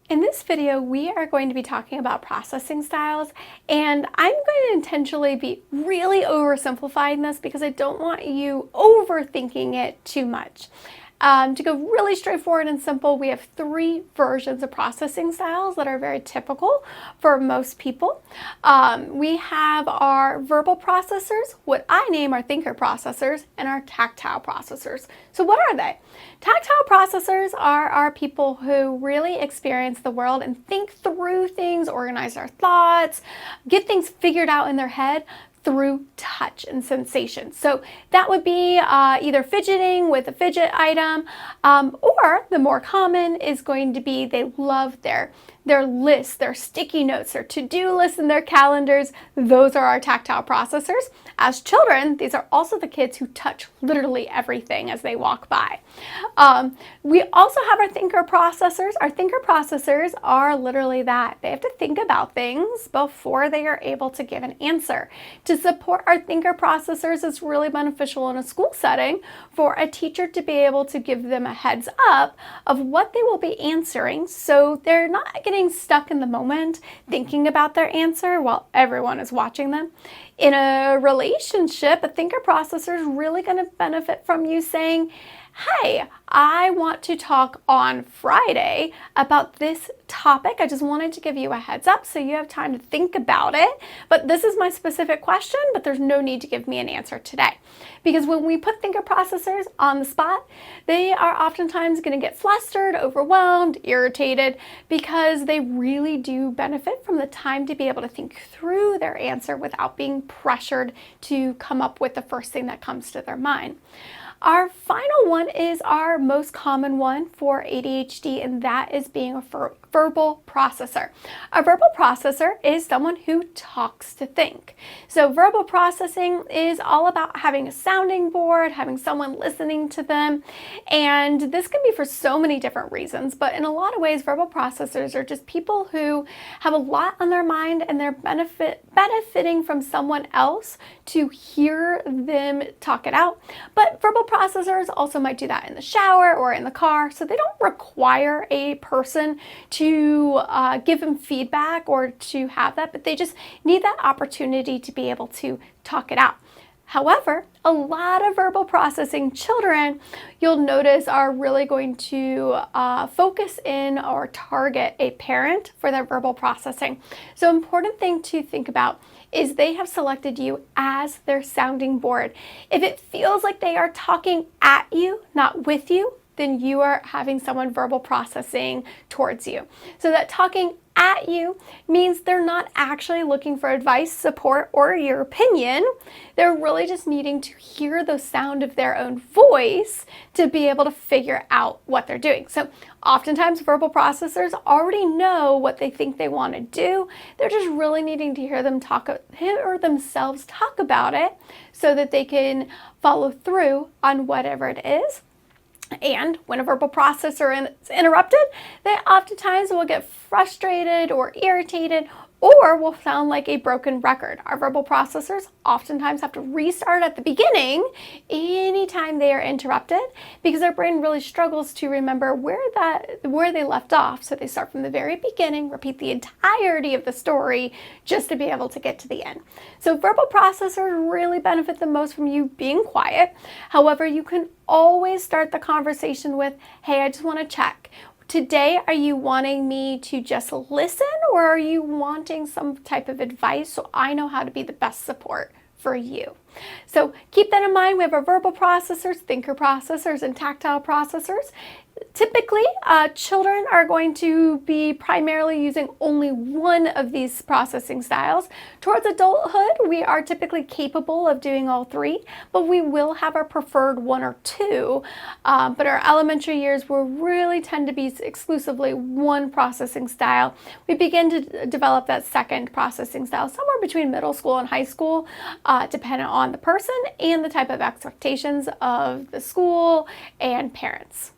In this video, we are going to be talking about processing styles, and I'm going to intentionally be really oversimplifying this because I don't want you overthinking it too much. To go really straightforward and simple, we have three versions of processing styles that are very typical for most people. We have our verbal processors, what I name our thinker processors, and our tactile processors. So what are they? Tactile processors are our people who really experience the world and think through things, organize their thoughts, get things figured out in their head through touch and sensation. So that would be either fidgeting with a fidget item, or the more common is going to be they love their lists, their sticky notes, their to-do lists, and their calendars. Those are our tactile processors. As children, these are also the kids who touch literally everything as they walk by. We also have our thinker processors. Our thinker processors are literally that. They have to think about things before they are able to give an answer. To support our thinker processors, it's really beneficial in a school setting for a teacher to be able to give them a heads up of what they will be answering, so they're not getting stuck in the moment thinking about their answer while everyone is watching them. In a relationship, a thinker processor is really going to benefit from you saying, hey, I want to talk on Friday about this topic. I just wanted to give you a heads up so you have time to think about it. But this is my specific question, but there's no need to give me an answer today. Because when we put thinker processors on the spot, they are oftentimes going to get flustered, overwhelmed, irritated, because they really do benefit from the time to be able to think through their answer without being pressured to come up with the first thing that comes to their mind. Our final one is our most common one for ADHD, and that is being a verbal processor. A verbal processor is someone who talks to think. So verbal processing is all about having a sounding board, having someone listening to them, and this can be for so many different reasons, but in a lot of ways, verbal processors are just people who have a lot on their mind and they're benefiting from someone else to hear them talk it out. But verbal processors also might do that in the shower or in the car, so they don't require a person to give them feedback or to have that, but they just need that opportunity to be able to talk it out. However, a lot of verbal processing children, you'll notice, are really going to focus in or target a parent for their verbal processing. So important thing to think about is they have selected you as their sounding board. If it feels like they are talking at you, not with you, then you are having someone verbal processing towards you. So that talking at you means they're not actually looking for advice, support, or your opinion. They're really just needing to hear the sound of their own voice to be able to figure out what they're doing. So oftentimes verbal processors already know what they think they want to do. They're just really needing to hear themselves talk about it so that they can follow through on whatever it is. And when a verbal processor is interrupted, they oftentimes will get frustrated or irritated or will sound like a broken record. Our verbal processors oftentimes have to restart at the beginning anytime they are interrupted because their brain really struggles to remember where they left off. So they start from the very beginning, repeat the entirety of the story just to be able to get to the end. So verbal processors really benefit the most from you being quiet. However, you can always start the conversation with, hey, I just want to check. Today, are you wanting me to just listen, or are you wanting some type of advice so I know how to be the best support for you? So keep that in mind. We have our verbal processors, thinker processors, and tactile processors. Typically, children are going to be primarily using only one of these processing styles. Towards adulthood, we are typically capable of doing all three, but we will have our preferred one or two. But our elementary years will really tend to be exclusively one processing style. We begin to develop that second processing style somewhere between middle school and high school, depending on the person and the type of expectations of the school and parents.